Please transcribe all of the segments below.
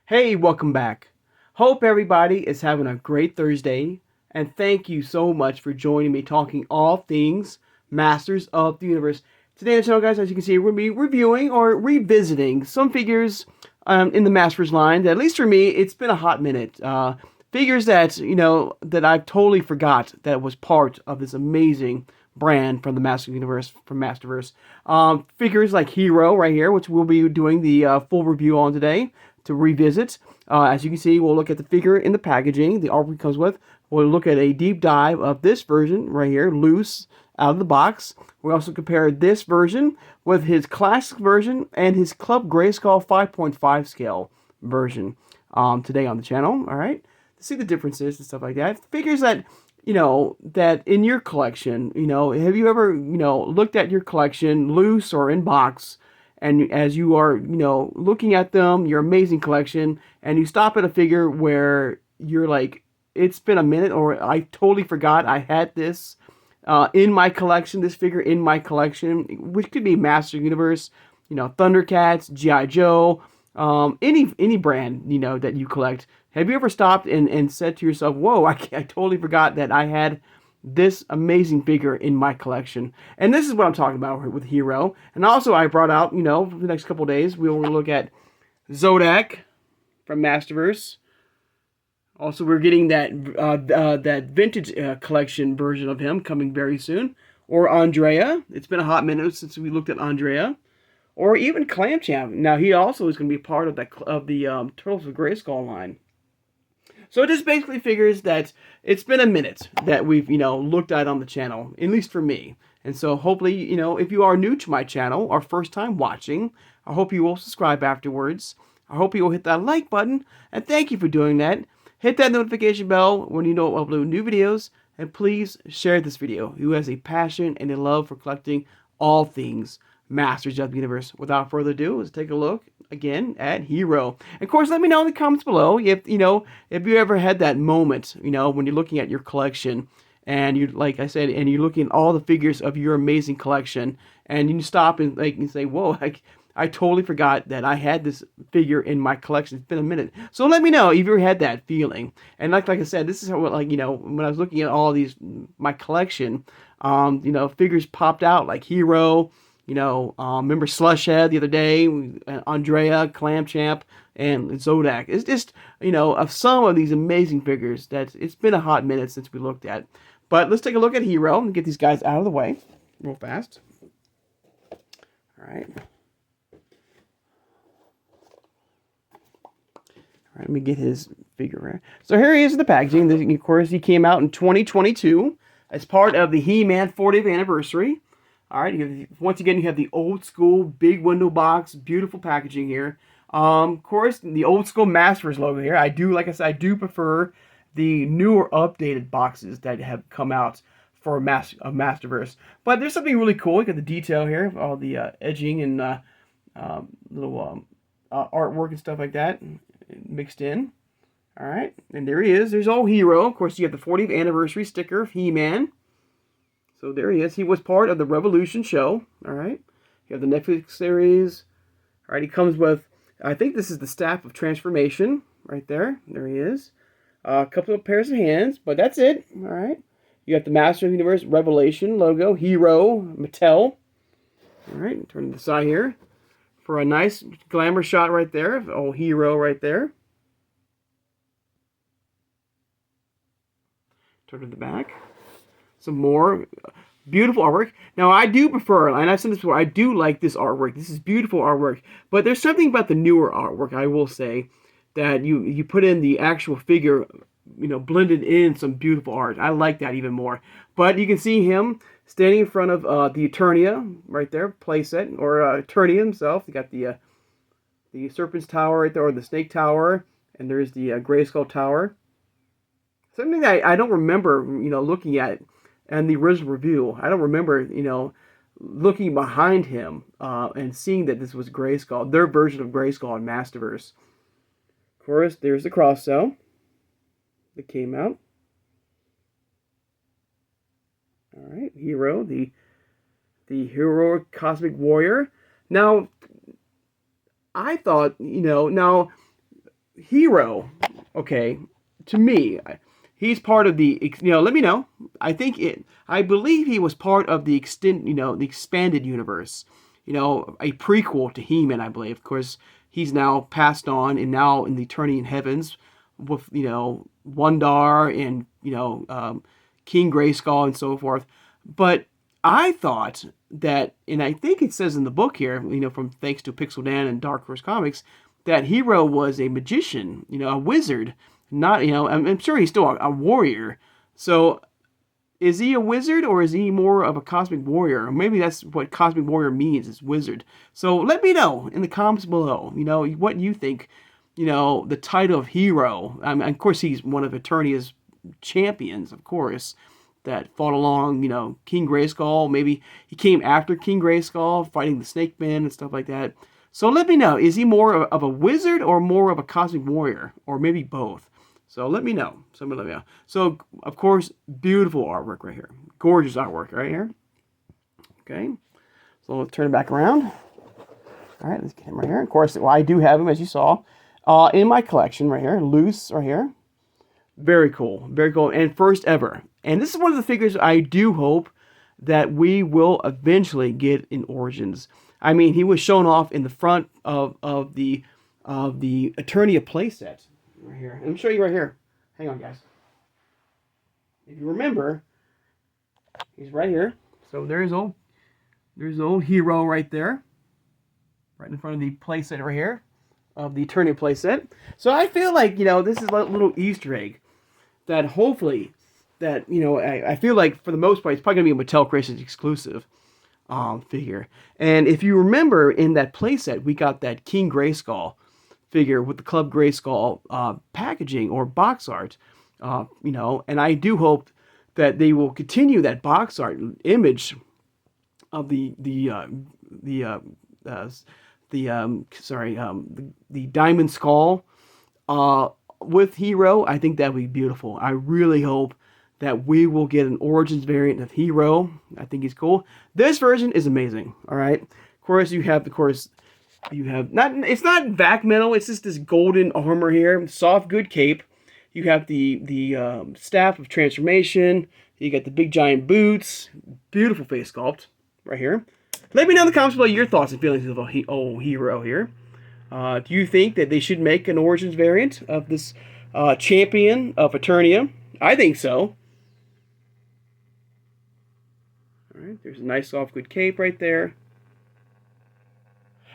Hey, welcome back. Hope everybody is having a great Thursday, and thank you so much for joining me talking all things Masters of the Universe. Today on the channel, guys, as you can see, we're going to be reviewing or revisiting some figures in the Masters line that, at least for me, it's been a hot minute. Figures that, that I totally forgot that was part of this amazing brand from the Masters Universe, from MasterVerse. Figures like Hero right here, which we'll be doing the full review on today to revisit. As you can see, we'll look at the figure in the packaging, the artwork comes with. We'll look at a deep dive of this version right here, loose, out of the box. We also compare this version with his classic version and his Club Grayskull 5.5 scale version today on the channel. All right, to see the differences and stuff like that. Figures that that in your collection, have you ever looked at your collection loose or in box, and as you are looking at them, your amazing collection, and you stop at a figure where you're like, it's been a minute, or I totally forgot I had this in my collection, this figure in my collection, which could be Master Universe, Thundercats, GI Joe, any brand that you collect. Have you ever stopped and said to yourself, whoa, I totally forgot that I had this amazing figure in my collection? And this is what I'm talking about with Hero. And also I brought out, for the next couple days, we will look at Zodak from MasterVerse. Also, we're getting that vintage collection version of him coming very soon. Or Andrea. It's been a hot minute since we looked at Andrea. Or even Clam Champ. Now, he also is going to be part of the Turtles of Grayskull line. So it just basically figures that it's been a minute that we've, looked at on the channel, at least for me. And so hopefully, if you are new to my channel or first time watching, I hope you will subscribe afterwards. I hope you will hit that like button, and thank you for doing that. Hit that notification bell when you know I'll upload new videos, and please share this video. Who has a passion and a love for collecting all things Masters of the Universe. Without further ado, let's take a look again at Hero. And of course, let me know in the comments below if if you ever had that moment, when you're looking at your collection, and you, like I said, and you're looking at all the figures of your amazing collection, and you stop and say, whoa, I totally forgot that I had this figure in my collection. It's been a minute. So let me know if you ever had that feeling. And like I said, this is how, when I was looking at all these, my collection, figures popped out like Hero, remember Slushhead the other day, Andrea, Clam Champ, and Zodak. It's just, of some of these amazing figures that it's been a hot minute since we looked at. But let's take a look at Hero and get these guys out of the way real fast. All right. All right, let me get his figure right. So here he is in the packaging. Of course, he came out in 2022 as part of the He-Man 40th anniversary. All right, once again, you have the old school big window box, beautiful packaging here. Of course, the old school MasterVerse logo here. Like I said, I do prefer the newer updated boxes that have come out for MasterVerse. But there's something really cool. You got the detail here, all the edging and little artwork and stuff like that mixed in. All right, and there he is. There's old Hero. Of course, you have the 40th anniversary sticker of He-Man. So there he is. He was part of the Revolution show. All right. You have the Netflix series. All right. He comes with, I think this is the Staff of Transformation right there. There he is. A couple of pairs of hands, but that's it. All right. You got the Master of the Universe Revelation logo. Hero, Mattel. All right. Turn to the side here for a nice glamour shot right there. Oh, Hero right there. Turn to the back. Some more beautiful artwork. Now, I do prefer, and I've said this before, I do like this artwork. This is beautiful artwork. But there's something about the newer artwork, I will say, that you put in the actual figure, blended in some beautiful art. I like that even more. But you can see him standing in front of the Eternia right there, playset, or Eternia himself. You got the Serpent's Tower right there, or the Snake Tower, and there's the Grayskull Tower. Something that I don't remember, looking at and the original review. I don't remember, looking behind him and seeing that this was Grayskull, their version of Grayskull in MasterVerse. Of course, there's the cross cell that came out. All right, Hero, the heroic cosmic warrior. Now, I thought, now Hero, okay, to me, he's part of the, let me know. I believe he was part of the the expanded universe, a prequel to He-Man, I believe. Of course, he's now passed on and now in the Eternian Heavens with, Wundar and, King Grayskull and so forth. But I thought that, and I think it says in the book here, from thanks to Pixel Dan and Dark Horse Comics, that Hero was a magician, a wizard. Not, I'm sure he's still a warrior. So, is he a wizard or is he more of a cosmic warrior? Or maybe that's what cosmic warrior means, is wizard. So let me know in the comments below, what you think, the title of Hero. Of course, he's one of Eternia's champions, of course, that fought along, King Grayskull. Maybe he came after King Grayskull, fighting the Snake Man and stuff like that. So let me know, is he more of a wizard or more of a cosmic warrior? Or maybe both? So let me know. Somebody let me know. So, of course, beautiful artwork right here. Gorgeous artwork right here. Okay. So let's turn it back around. All right, let's get him right here. Of course, well, I do have him, as you saw, in my collection right here. Loose right here. Very cool. Very cool. And first ever. And this is one of the figures I do hope that we will eventually get in Origins. I mean, he was shown off in the front of the Eternia playset. Right here. Let me show you right here. Hang on, guys. If you remember, he's right here. So there's old Hero right there. Right in front of the playset right here. Of the Eternia playset. So I feel like, this is a little Easter egg. That hopefully, that, I feel like for the most part, it's probably going to be a Mattel Creations exclusive figure. And if you remember, in that playset, we got that King Grayskull figure with the Club Grayskull packaging or box art, and I do hope that they will continue that box art image of the Diamond Skull with Hero. I think that would be beautiful. I really hope that we will get an Origins variant of Hero. I think he's cool. This version is amazing. All right. Of course, you have not. It's not back metal. It's just this golden armor here. Soft, good cape. You have the staff of transformation. You got the big giant boots. Beautiful face sculpt right here. Let me know in the comments below your thoughts and feelings of old Hero here. Do you think that they should make an Origins variant of this champion of Eternia? I think so. All right, there's a nice soft good cape right there.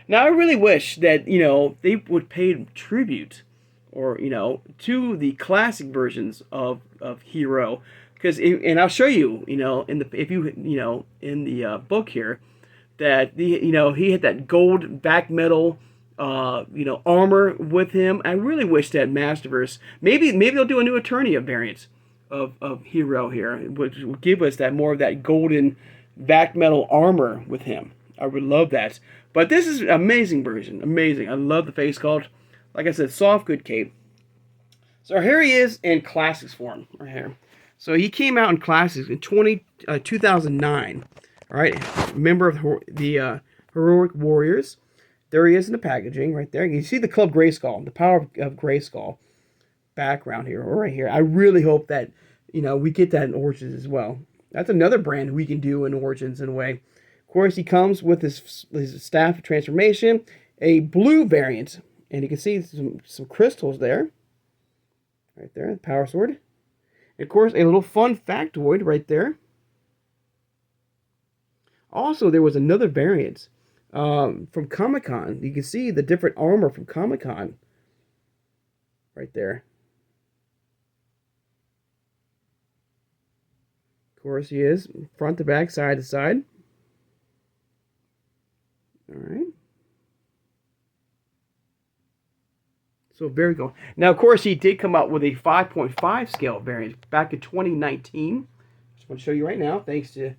Now I really wish that they would pay tribute, or to the classic versions of Hero, because and I'll show you in the book here that he had that gold back metal armor with him. I really wish that MasterVerse maybe they'll do a new Eternia variant of Hero here, which will give us that more of that golden back metal armor with him. I would love that. But this is an amazing version. Amazing. I love the face sculpt. Like I said, soft, good cape. So here he is in Classics form right here. So he came out in Classics in 2009. All right. Member of the Heroic Warriors. There he is in the packaging right there. You see the Club Grayskull, the power of Grayskull background here, or right here. I really hope that, we get that in Origins as well. That's another brand we can do in Origins in a way. Of course, he comes with his staff of transformation, a blue variant, and you can see some crystals there. Right there, the power sword. And of course, a little fun factoid right there. Also, there was another variant from Comic-Con. You can see the different armor from Comic-Con right there. Of course, he is front to back, side to side. All right. So very cool. Now, of course, he did come out with a 5.5 scale variant back in 2019. Just want to show you right now, thanks to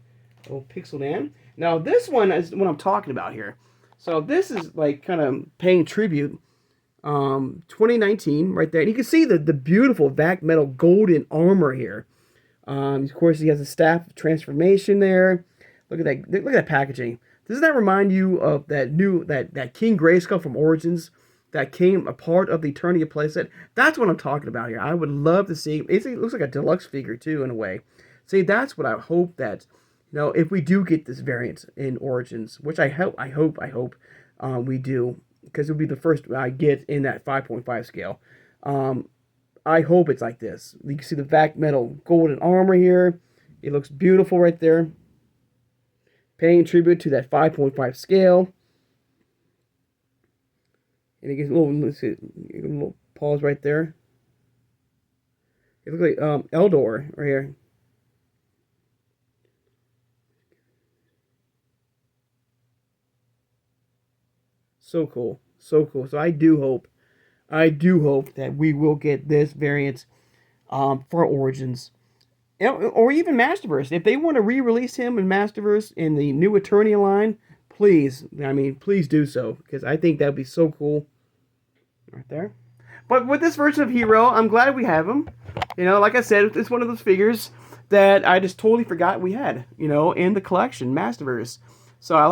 old Pixel Dan. Now, this one is what I'm talking about here. So this is like kind of paying tribute. 2019, right there. And you can see the beautiful back metal golden armor here. Of course, he has a staff of transformation there. Look at that! Look at that packaging. Doesn't that remind you of that King Grayskull from Origins that came a part of the Eternia playset. That's what I'm talking about here. I would love to see. It looks like a deluxe figure too, in a way. See, that's what I hope that, if we do get this variant in Origins, which I hope we do, because it'll be the first I get in that 5.5 scale. I hope it's like this. You can see the vac metal golden armor here. It looks beautiful right there. Paying tribute to that 5.5 scale. And it gets a little, let's see, a little pause right there. It looks like Eldor right here. So cool. So cool. So I do hope that we will get this variant for Origins. Or even MasterVerse. If they want to re-release him in MasterVerse in the new Eternia line, please, please do so. Because I think that would be so cool. Right there. But with this version of Hero, I'm glad we have him. Like I said, it's one of those figures that I just totally forgot we had, in the collection, MasterVerse. So I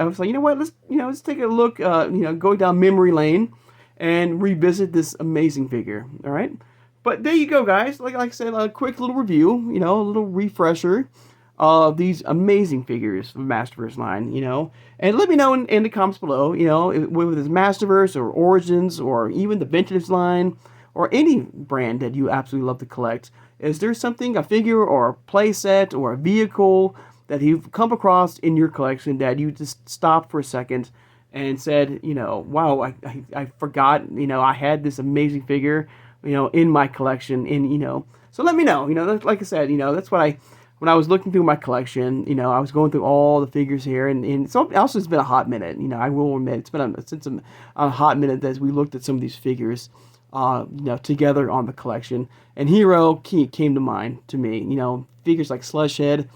was like, you know what, let's take a look, go down memory lane and revisit this amazing figure, all right? But there you go, guys. Like I said, a quick little review, a little refresher of these amazing figures from MasterVerse line, And let me know in the comments below, whether it's MasterVerse or Origins or even the Vintage line or any brand that you absolutely love to collect. Is there something, a figure or a play set or a vehicle that you've come across in your collection that you just stopped for a second and said, wow, I forgot, I had this amazing figure, in my collection, and, so let me know, like I said, that's what when I was looking through my collection, I was going through all the figures here, and so also it's been a hot minute, I will admit, it's been since a hot minute as we looked at some of these figures, together on the collection, and Hero came to mind to me, figures like Slushhead,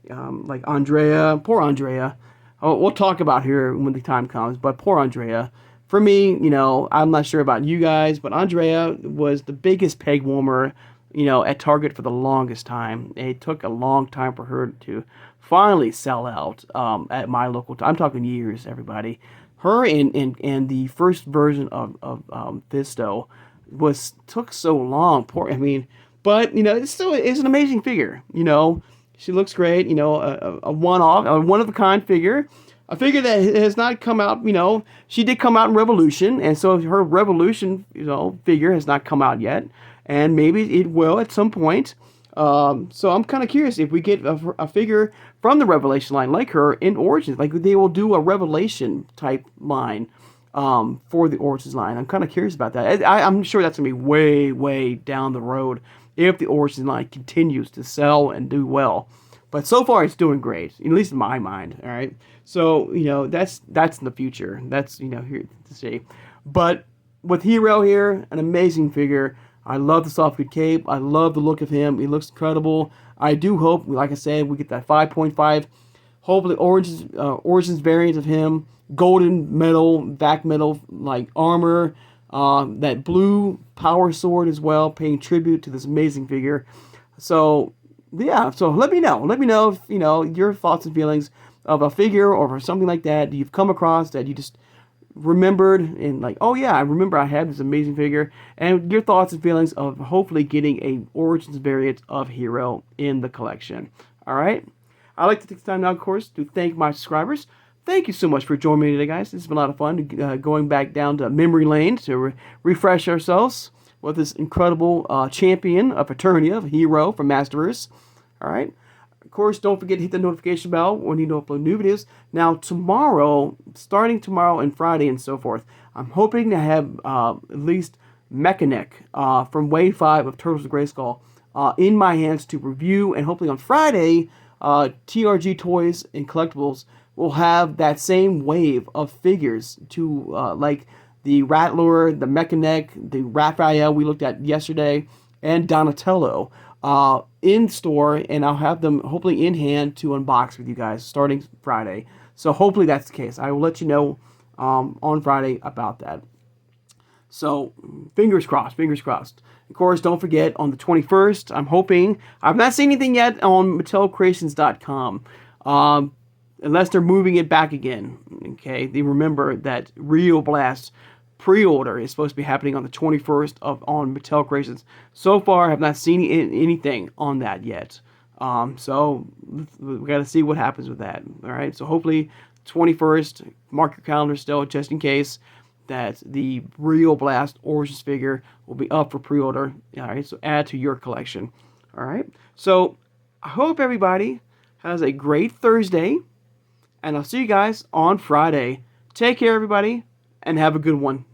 like Andrea, poor Andrea. Oh, we'll talk about her when the time comes, but poor Andrea. For me, I'm not sure about you guys, but Andrea was the biggest peg warmer, at Target for the longest time. It took a long time for her to finally sell out at my local. I'm talking years, everybody. Her and the first version of Fisto took so long. But it still is an amazing figure. She looks great, a one-off, a one-of-a-kind figure. A figure that has not come out, she did come out in Revolution, and so her Revolution, figure has not come out yet. And maybe it will at some point. So I'm kind of curious if we get a figure from the Revelation line like her in Origins. Like they will do a Revelation type line for the Origins line. I'm kind of curious about that. I'm sure that's going to be way, way down the road if the Origins line continues to sell and do well. But so far, it's doing great, at least in my mind, all right? So, that's in the future. That's, here to see. But with Hero here, an amazing figure. I love the soft good cape. I love the look of him. He looks incredible. I do hope, like I said, we get that 5.5. Hopefully, Origins variant of him. Golden metal, back metal, like armor. That blue power sword as well, paying tribute to this amazing figure. So, yeah, so let me know. Let me know if, your thoughts and feelings of a figure or something like that you've come across that you just remembered and like, oh yeah, I remember I had this amazing figure, and your thoughts and feelings of hopefully getting a Origins variant of Hero in the collection. All right? I'd like to take the time now, of course, to thank my subscribers. Thank you so much for joining me today, guys. This has been a lot of fun, going back down to memory lane to refresh ourselves with this incredible champion of Eternia, of Hero from MasterVerse. All right. Of course, don't forget to hit the notification bell when you upload new videos. Now, starting tomorrow and Friday and so forth, I'm hoping to have at least Mechanic from Wave 5 of Turtles of Grayskull in my hands to review. And hopefully on Friday, TRG Toys and Collectibles will have that same wave of figures to like the Rattler, the Mechanic, the Raphael we looked at yesterday, and Donatello in store, and I'll have them hopefully in hand to unbox with you guys starting Friday. So hopefully that's the case. I will let you know on Friday about that. So fingers crossed, fingers crossed. Of course, don't forget on the 21st, I'm hoping, I've not seen anything yet on MattelCreations.com. Unless they're moving it back again. Okay, they remember that Rio Blast pre-order is supposed to be happening on the 21st on Mattel Creations. So far, I have not seen anything on that yet. So we got to see what happens with that. All right. So hopefully, 21st. Mark your calendar still, just in case, that the Real Blast Origins figure will be up for pre-order. All right. So add to your collection. All right. So I hope everybody has a great Thursday, and I'll see you guys on Friday. Take care, everybody, and have a good one.